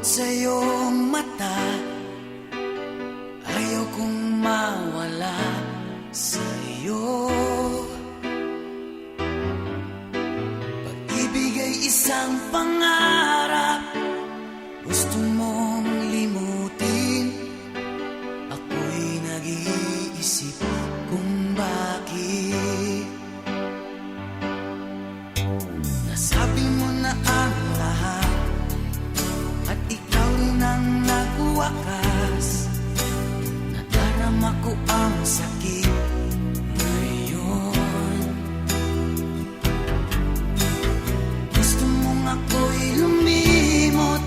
sa iyong mata, ayaw kong mawala sa iyo. Pag-ibig ay isang pangarap, gusto mong limutin. Ako'y nag-iisip kung bakit. Nasabi mo na ang lahat at ikaw rin ang nagwakas. Nadarama ko ang sakit ngayon. Gusto mong ako'y lumimot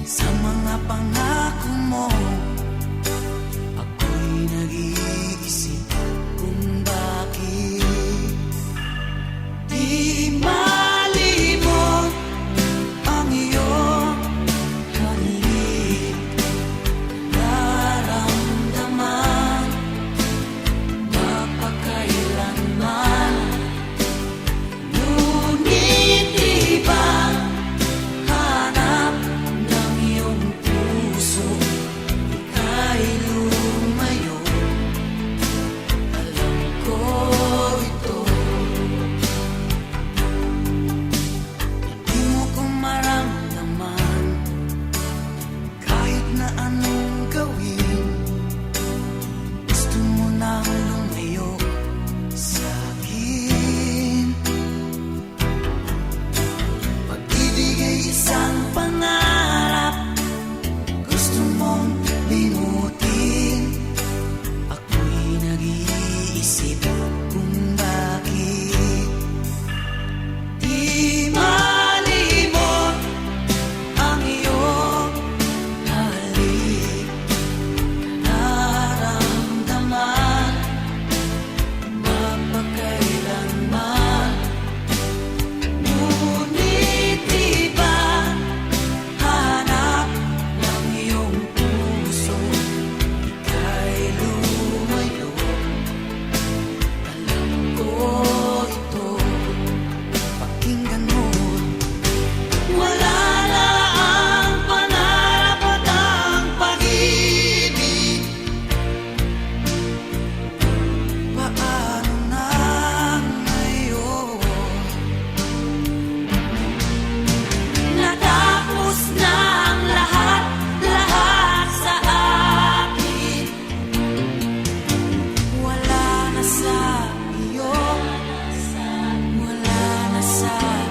sa mga pangako mo. Ako'y nag-iisip kung bakit. Di malimot ang iyong halik, nararamdaman mapakailanman. Ngunit iba hanap ng iyong puso, ika'y lumayo. Alam ko ito. Di mo ko maramdaman kahit na anong gawin. Gusto mo nang lumayo sa akin. Pag-ibig ay isang pangarap, gusto mong limutin. Ako'y nag-iisip kung bakit. Di malimot ang iyong halik, nararamdaman mapakailanman. Ngunit iba hanap ng iyong puso, ika'y lumayo. Alam ko ito. Pakinggan mo. Wala na ang pangarap at ang pag-ibig. Paano na ngayon? Natapos na ang lahat, lahat sa akin. Wala na sa iyo, wala na sa akin.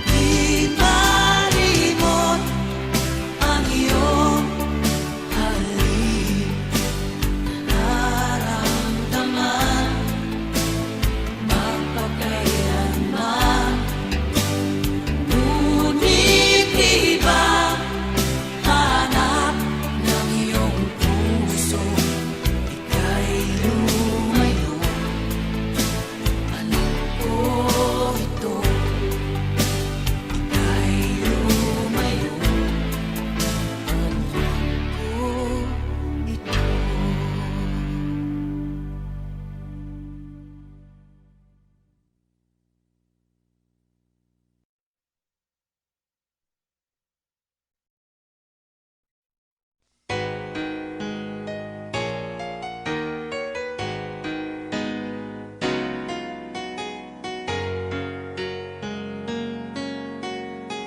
Di malimot ang iyong halik, nararamdaman mapakailanman. Ngunit iba hanap ng iyong puso, ika'y lumayo. Alam ko ito. Ika'y lumayo. Alam ko ito.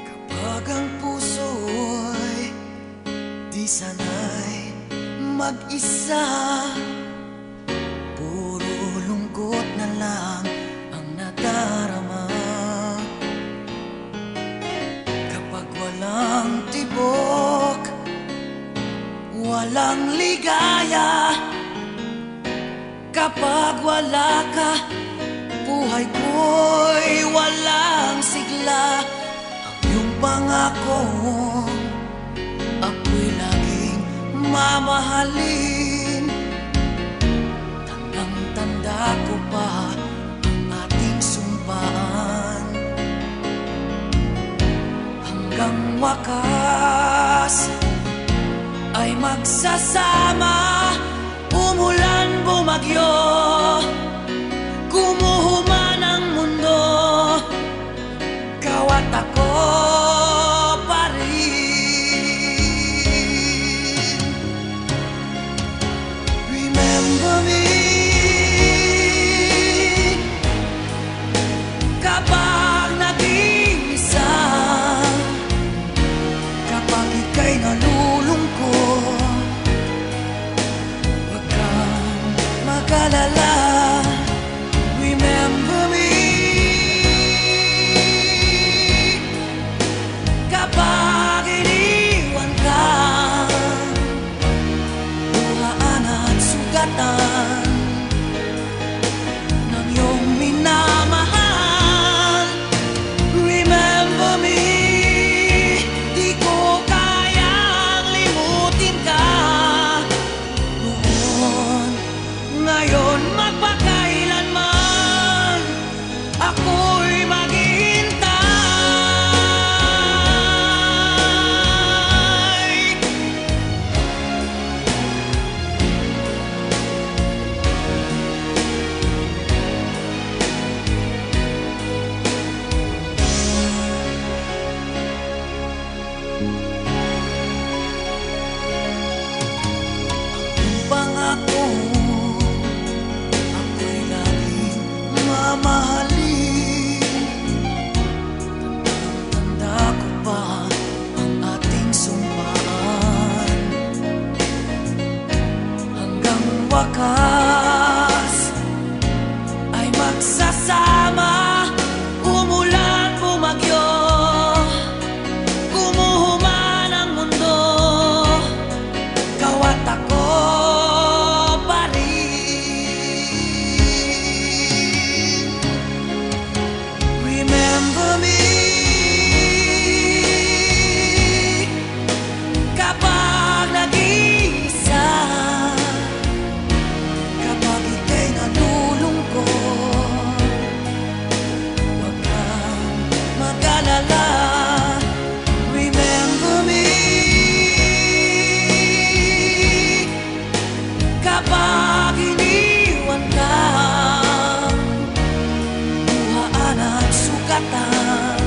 Kapag ang puso'y di sanay mag-isa, puro lungkot na lang ang nadarama. Kapag walang tibok, walang ligaya. Kapag wala ka, buhay ko'y walang sigla. Ang iyong pangako, ako'y laging mamahalin. Tandang-tanda ko pa ang ating sumpaan. wakas ay magsasama. Umulan, bumagyo, gumuhuman ang mundo, ikaw at ako pa rin. Remember me kapag nag-iisa, kapag ika'y nalulungkot, huwag kang mag-alala. Remember me kapag iniwan ka, luhaan at sugatan ng iyong minamahal. Remember me, di ko kayang limutin ka noon, ngayon, magpakailanman ako'y maghihintay. Ang pangako, ako'y laging mamahalin. Tanda ko pa ang ating sumpaan, hanggang wakas ay magsasama. Umulan, bumagyo, gumuhuman ang mundo, ikaw at ako pa rin. Remember me kapag nag-iisa, kapag ika'y nalulungkot, huwag kang mag-alala. Remember me kapag iniwan ka, luhaan at sugatan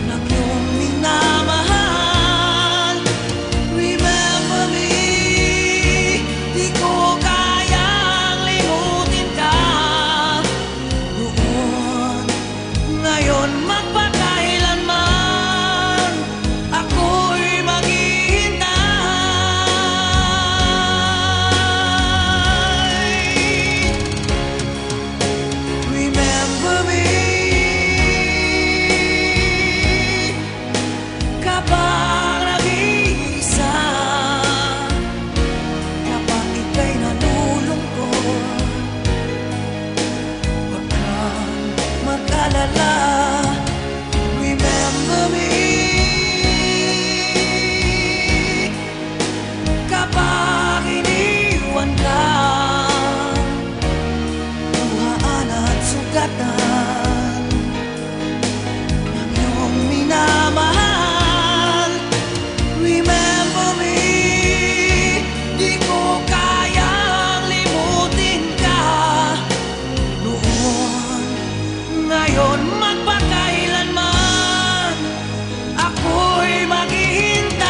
ng iyong minamahal. Remember me, di ko kayang limutin ka noon, ngayon, magpakailanman ako'y maghihintay. Remember me kapag nag-iisa, kapag ika'y nalulungkot, huwag kang mag-alala. Remember me kapag iniwan ka, luhaan at sugatan ng iyong minamahal. Remember me, di ko kayang limutin ka noon, ngayon, magpakailanman ako'y maghihintay.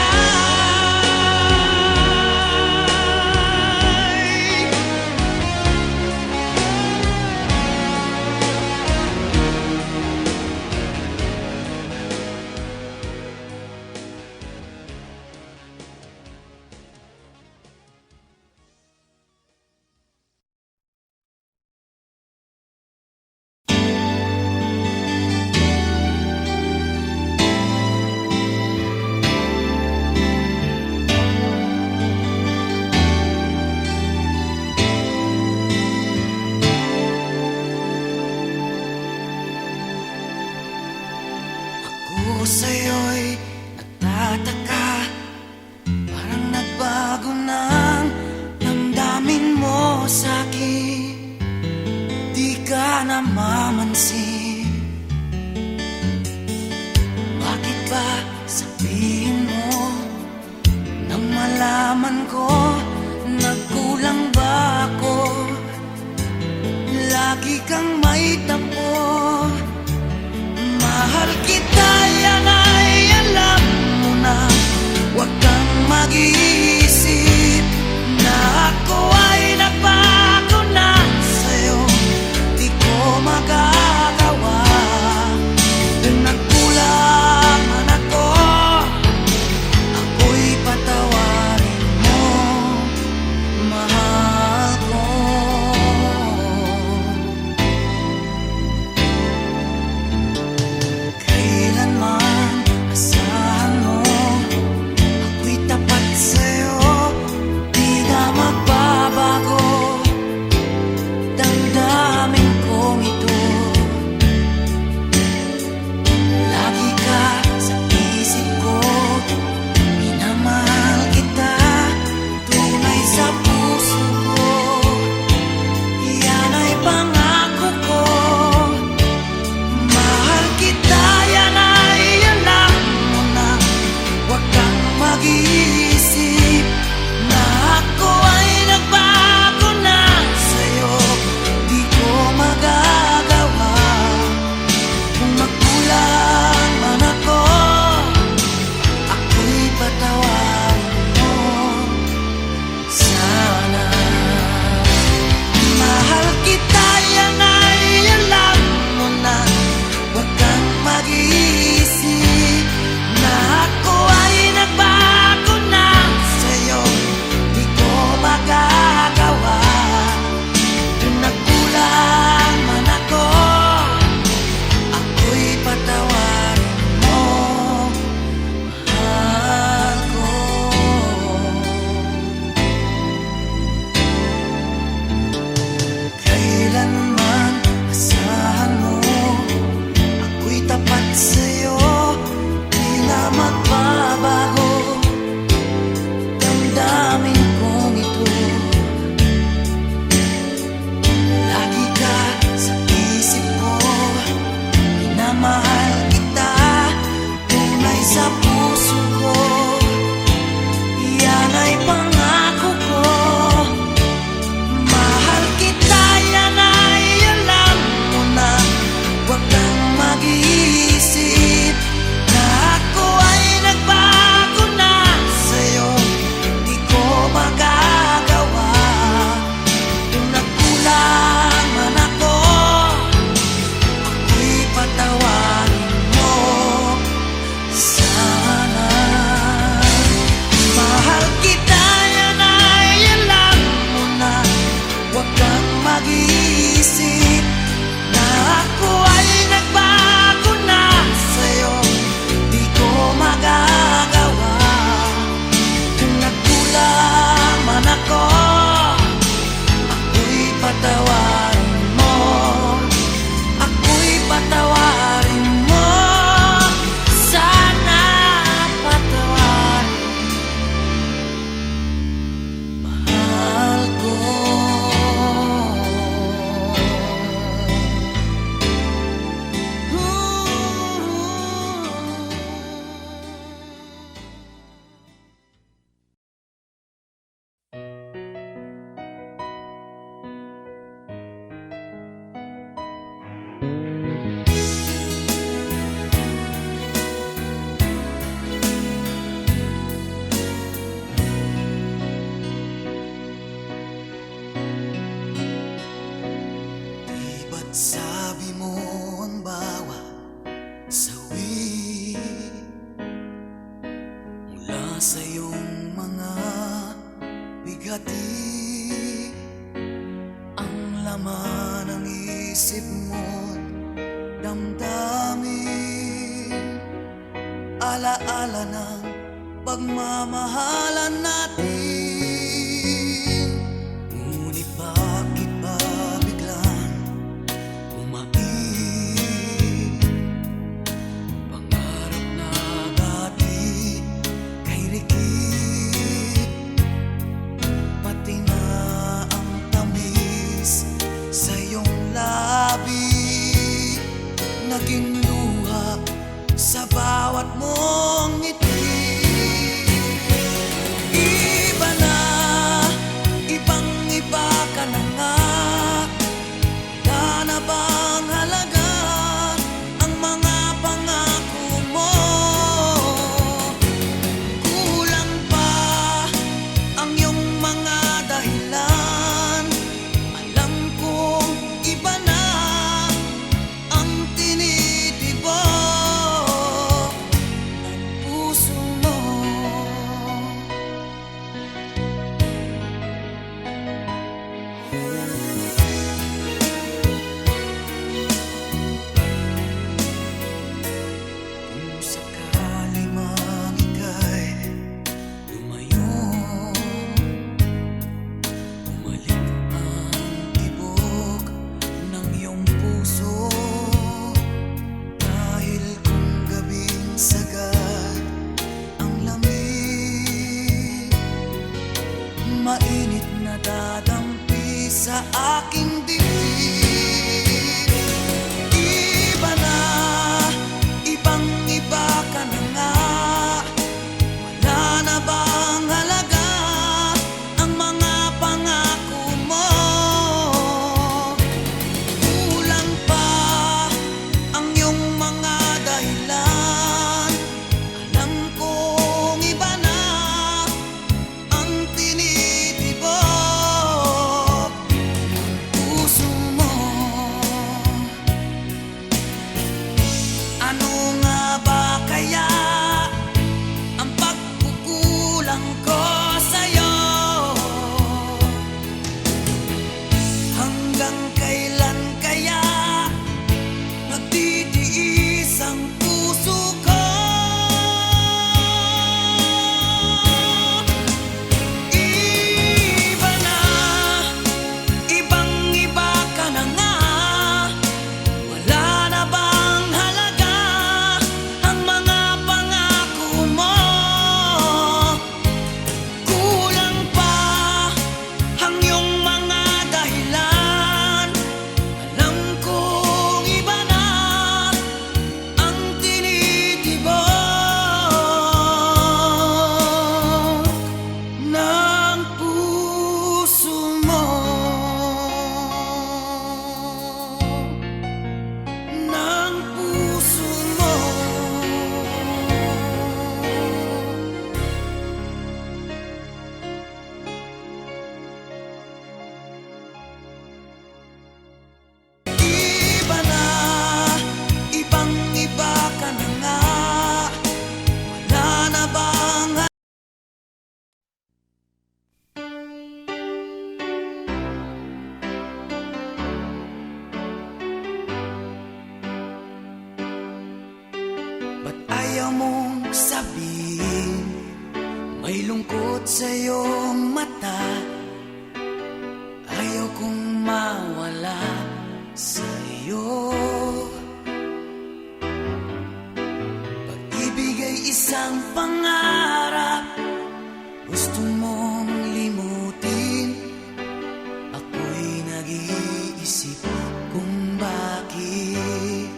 Ako sa'yo'y nagtataka, parang nagbago ng damdamin mo sa'kin, di ka namamansin. Bakit kang may tampo. Mahal kita, yan ay alam mo na. Huwag kang mag-iisip na ako ay nagbago na sa'yo. Di ko magagawa kung nagkulang man ako. Ako'y patawarin mo, mahal ko. Kailanman asahan mo, ako'y tapat sa'yo. Di na magbabago damdamin kong ito. Lagi ka sa isip ko, minamahal kita, tunay sa puso ko. Yan ay pangako ko. Mahal kita, yan ay alam mo na. Huwag kang mag-iisip na ako ay nagbago na sa'yo. Di ko magagawa kung magkulang man ako. Ako'y patawarin mo sana. Mahal kita, yan ay alam mo na. Huwag kang mag-iisip na ako ay nagbago na sa'yo. Di ko magagawa kung nagkulang man ako. Ako'y patawarin mo, mahal ko. Kailanman asahan mo, ako'y tapat sa'yo. Di na magbabago damdamin kong ito. Lagi ka sa isip ko, minamahal kita, tunay sa puso ko. Yan ay pangako ko. Mahal kita, yan ay alam mo na. Huwag kang mag-iisip na ako ay nagbago na sa'yo. Di ko magagawa kung nagkulang man ako. Ako'y patawarin mo sana. Mahal kita, yan ay alam mo na. Huwag kang mag-iisip na ako ay nagbago na sa'yo. Di ko magagawa kung nagkulang man ako. Ako'y patawarin mo, ako'y patawarin mo sana. Patawarin, mahal ko. Di ba't sabi mo ang bawat sawi mula sa iyong mga bigati ang laman ng isip mo't damdamin, alaala ng pagmamahalan natin. Ngunit bakit ba biglang umaib? Pangarap na dati kay Rikit, pati na ang tamis sa iyong labi, naging luha sa bawat mong ngiti. Iba na, ibang iba ka na nga. Wala na ba Ano nga ba kaya ang pagkukulang ko sa'yo? Hanggang kailan kaya nagtitiis ang puso ko? Iba na, ibang-iba ka na nga. Wala na bang halaga ang mga pangako mo? Kulang pa ang iyong mga dahilan. Alam kong iba na ang tinitibok ng puso mo. Ng puso mo. Iba na, ibang-iba ka na nga. Wala na bang ba't ayaw mong sabihin? May lungkot sa iyong mata. Ayaw kong mawala sa iyo. Pag-ibig ay isang pangarap. Gusto mong limutin. Ako'y nag-iisip kung bakit.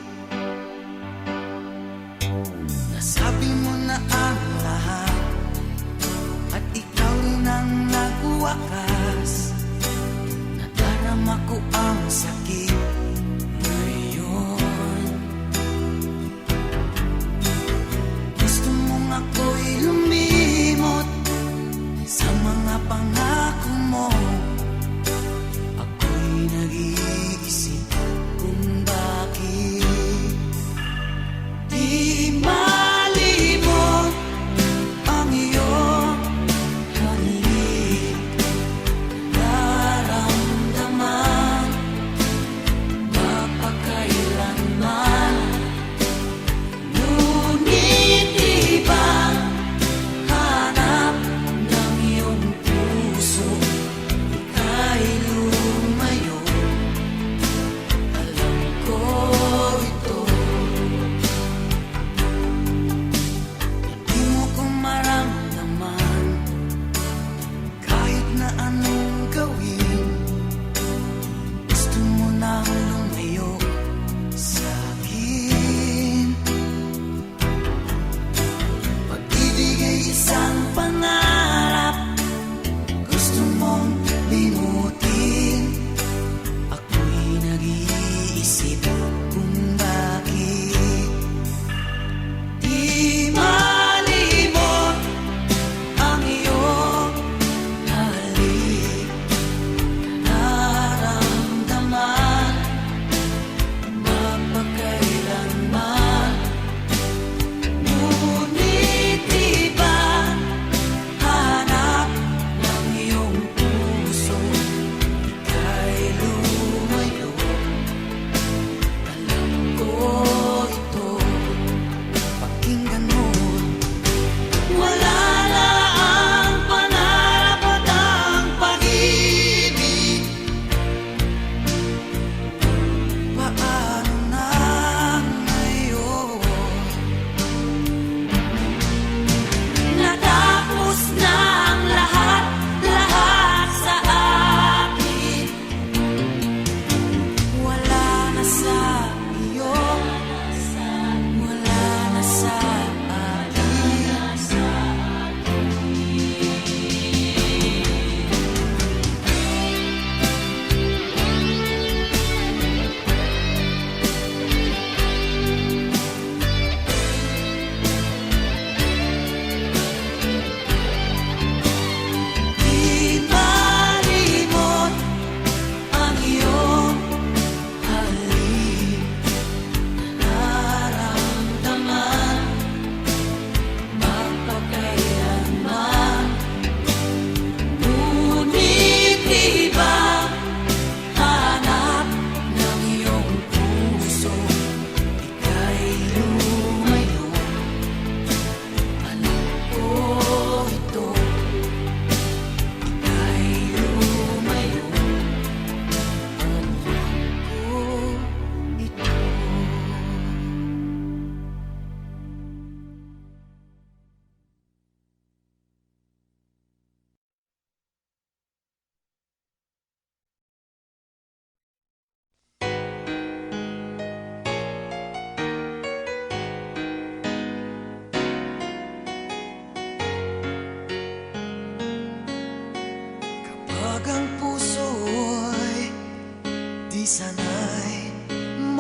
Nasabi mo na ang lahat at ikaw rin ang nagwakas. Nadarama ko ang sakit ngayon. Gusto mong ako'y lumimot sa mga pangako mo. Ako'y nag-iisip kung bakit di malimot.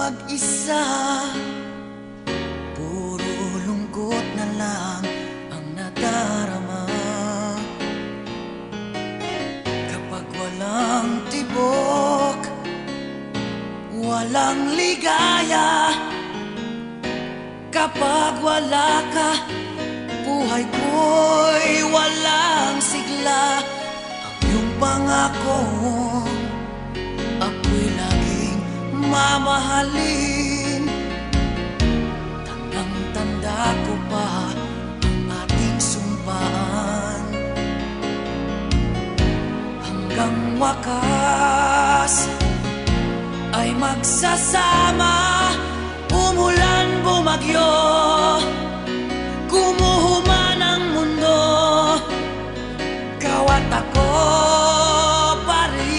mag-isa, puro lungkot na lang ang nadarama. Kapag walang tibok, walang ligaya, kapag wala ka, buhay ko'y walang sigla. Ang iyong pangako, ako'y laging mamahalin. Tandang-tanda ko pa ang ating sumpaan. Hanggang wakas ay magsasama, umulan, bumagyo, gumuhuman ang mundo, ikaw at ako pa rin.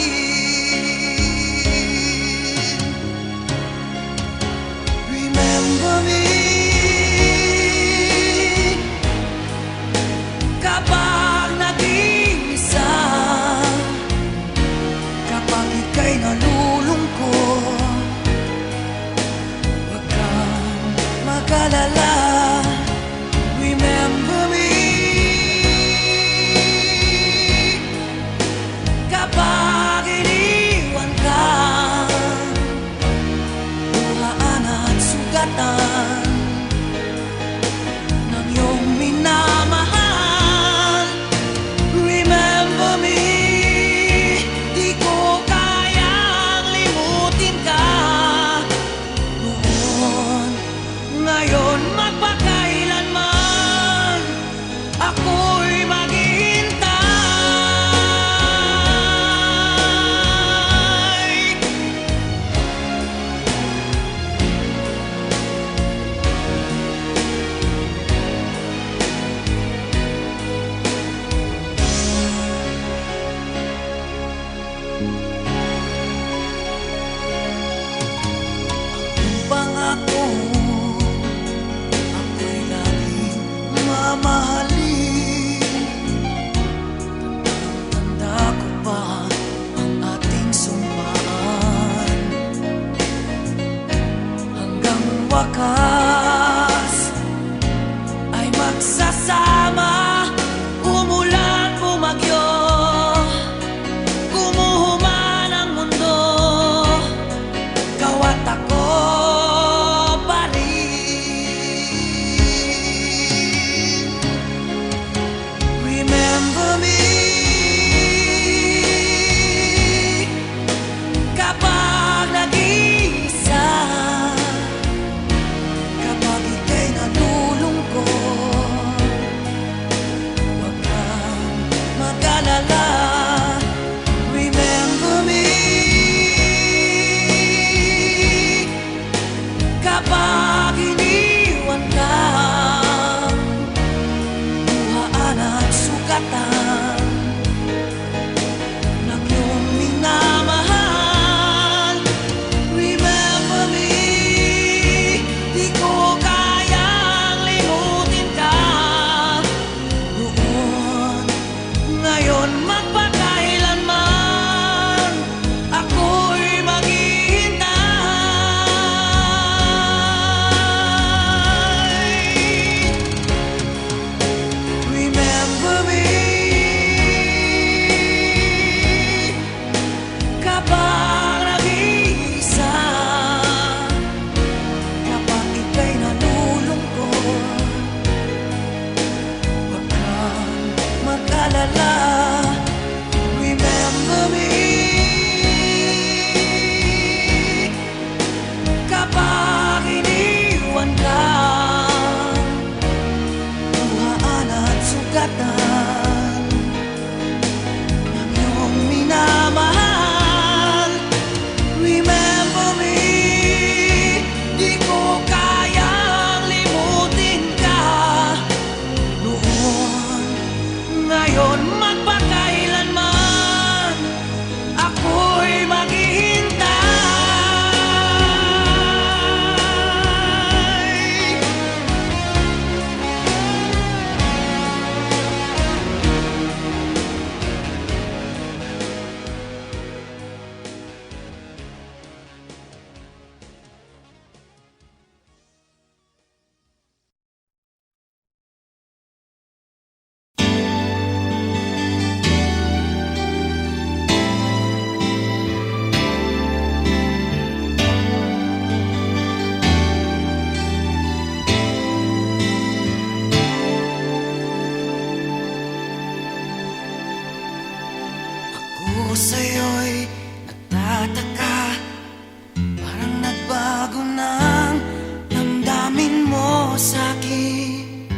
sa'kin,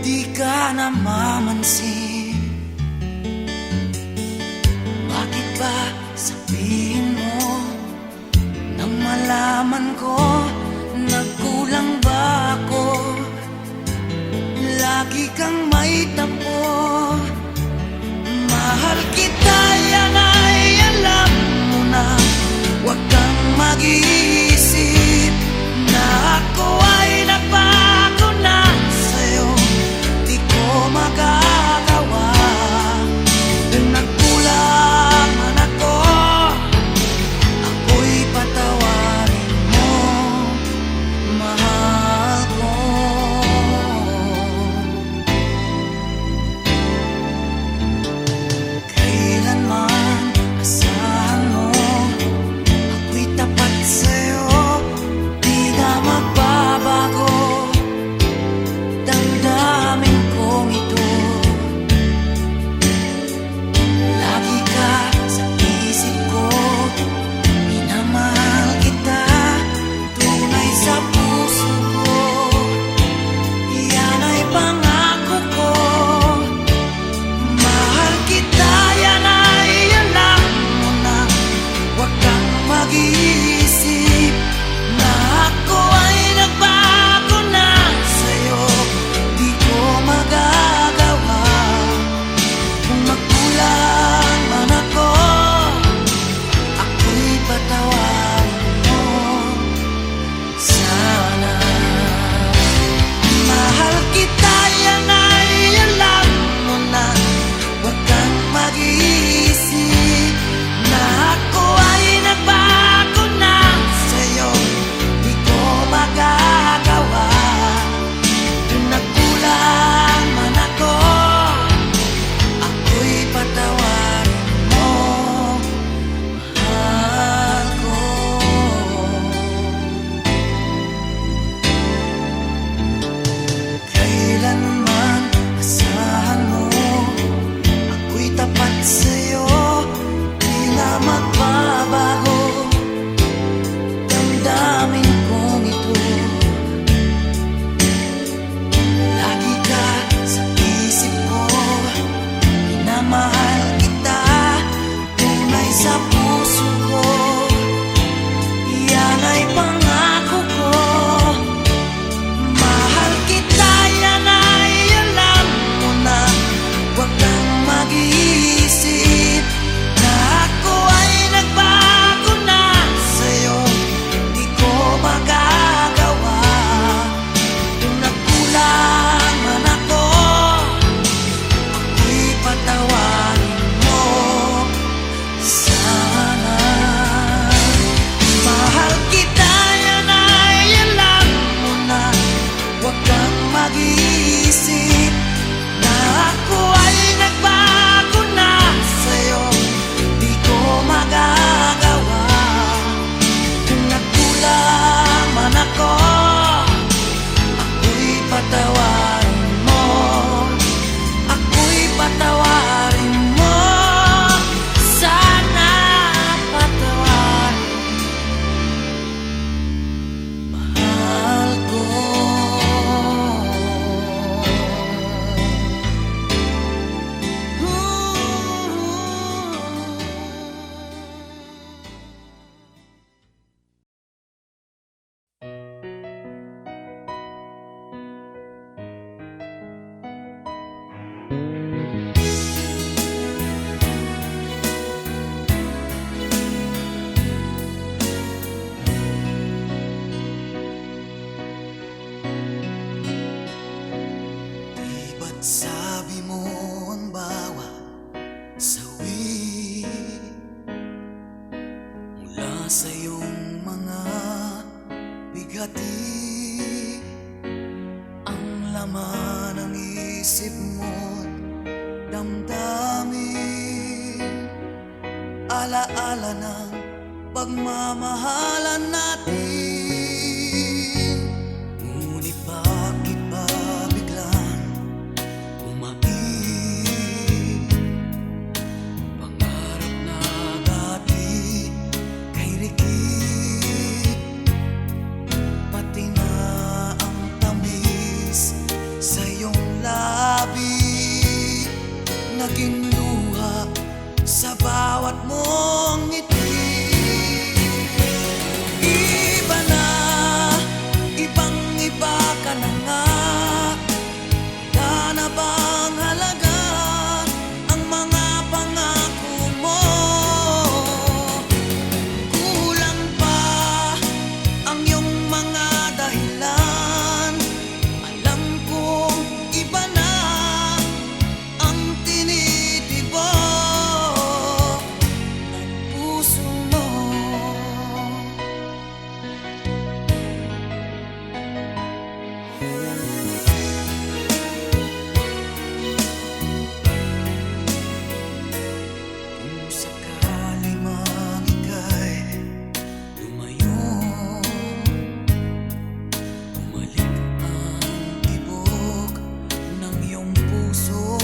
di ka namamansin. Bakit ba sabihin mo nang malaman ko nagkulang ba ako? Lagi kang may tapo. Mahal kita, yan ay alam mo na. Huwag kang mag-iisip na ako ay nagbago na sa'yo. Di ko magagawa. Kung nagkulang man ako, ako'y patawarin mo, mahal ko. Kailanman asahan mo, ako'y tapat sa'yo, di na magbabago. Damdamin kong ito, lagi ka sa isip ko. Minamahal kita, tunay sa puso ko. Yan ay pangako ko. Mahal kita, yan ay alam mo na. Huwag kang mag-iisip na ako ay nagbago na sa'yo. Di ko magagawa. Kung magkulang man ako, ako'y patawarin mo sana. Mahal kita, yan ay alam mo na. Huwag kang mag-iisip na ako ay nagbago na sa'yo. Di ko magagawa. Kung nagkulang man ako, ako'y patawarin mo, mahal ko. Kailanman asahan mo, ako'y tapat sa'yo, di na magbabago. Damdamin kong ito, lagi ka sa isip ko. Minamahal kita, tunay sa puso ko. Yan ay pangako ko. Mahal kita, yan ay alam mo na. Huwag kang mag-iisip na ako ay nagbago na sa'yo. Di ko magagawa. Kung nagkulang man ako, ako'y patawarin mo sana. Mahal kita, yan ay alam mo na. Huwag kang mag-iisip na ako ay nagbago na sa'yo. Di ko magagawa. Kung nagkulang man ako, ako'y patawarin mo. Ako'y patawarin mo sana. Patawarin, mahal ko. Di ba't sabi mo ang bawat sawi mula sa iyong mga bigati, ang laman ng isip mo't damdamin, alaala ng pagmamahalan natin. Ngunit bakit ba biglang umaib? Pangarap na dati kay Ricky, pati na ang tamis Kung sakali mang ika'y lumayo, bumalik ang tibok ng iyong puso.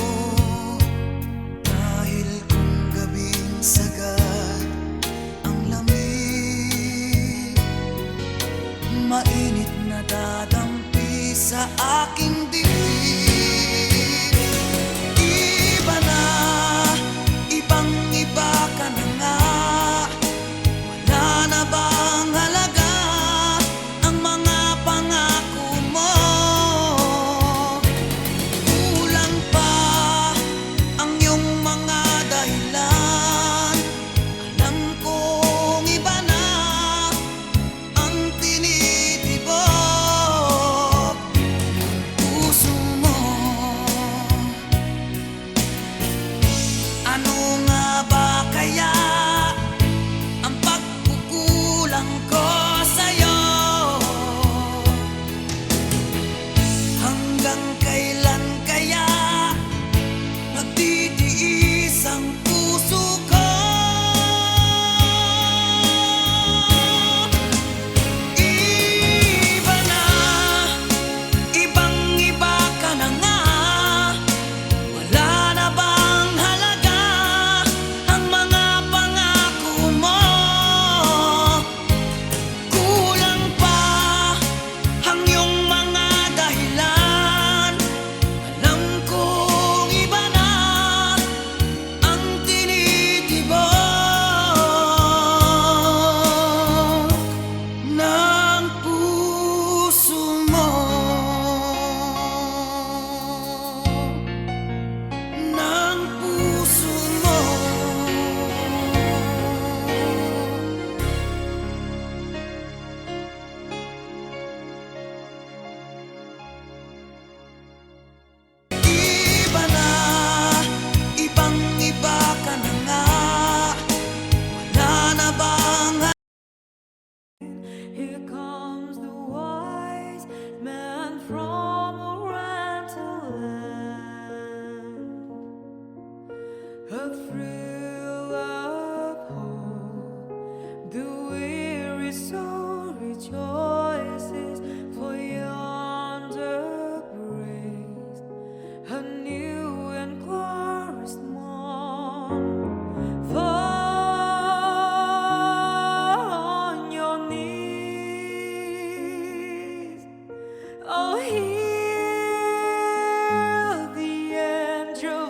Dahil kung gabing sagad ang lamig, mainit na dadampi sa aking dibdib. Iba na, ibang-iba ka na nga. Wala na bang halaga ang mga pangako mo? Kulang pa ang iyong mga dahilan. Alam kong iba na ang tinitibok puso mo. Ano nga ba kaya ang pagkukulang ko sa'yo? Hanggang kailan kaya nagtitiis ang puso ko? Iba na, ibang-iba ka na nga. Wala na bang halaga ang mga pangako mo? Kulang pa ang iyong mga dahilan. Alam kong iba na ang tinitibok ng puso mo. Ng puso mo. Iba na, ibang-iba ka na nga. Wala na bang Here comes the wise man from Oriental land. A thrill of hope, the weary soul rejoices, for yonder breaks a new and glorious morn. Fall on your knees, oh, hear the angel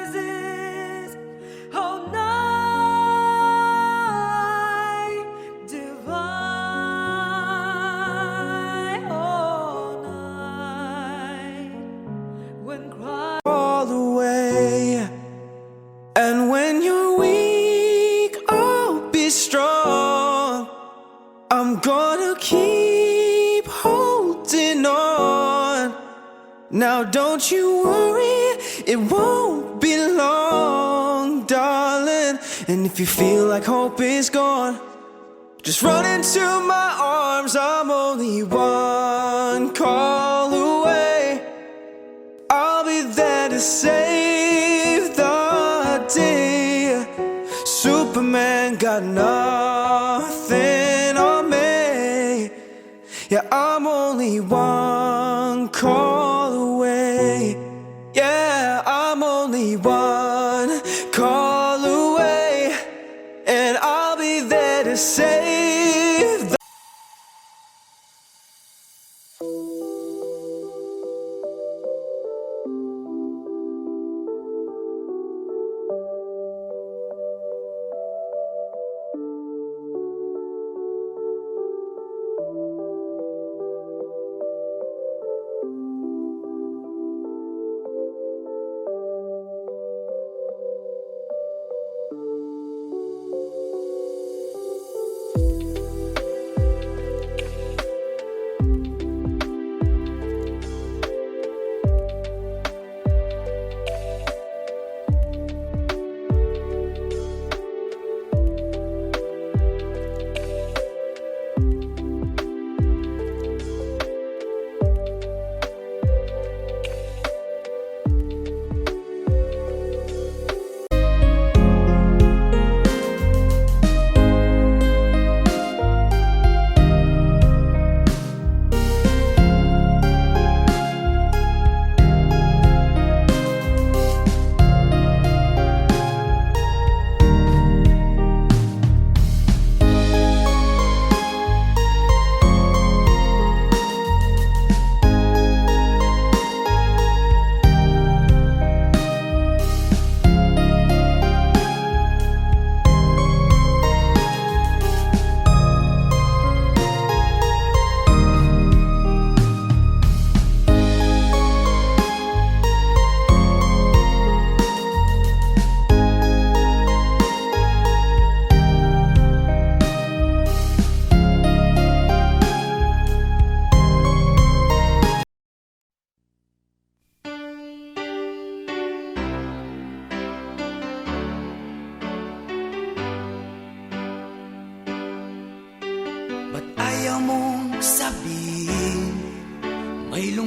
voices, oh, night divine, oh, night when Christ all the way. And when you're weak, I'll be strong. I'm gonna keep holding on. Now don't you worry, it won't be long, darling. And if you feel like hope is gone, just run into my arms. I'm only one call away. I'll be there to save the day. Superman got nothing on me. Yeah, I'm only one call away. Yeah, I'm only one call away. And I'll be there to save the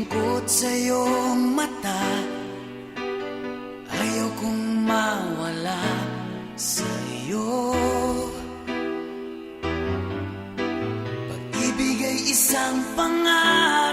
lungkot sa iyong mata, ayaw kong mawala sa iyo. Pag-ibig ay isang pangarap,